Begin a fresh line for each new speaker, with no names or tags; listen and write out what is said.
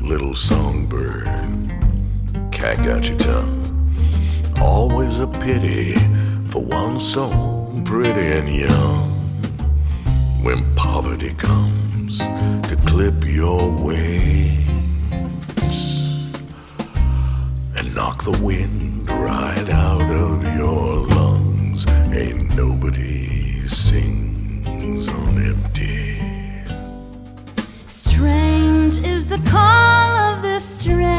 little songbird. Cat got your tongue. Always a pity for one so pretty and young. When poverty comes to clip your wings and knock the wind right out of your lungs, ain't nobody sings on empty.
Strange is the call of this strange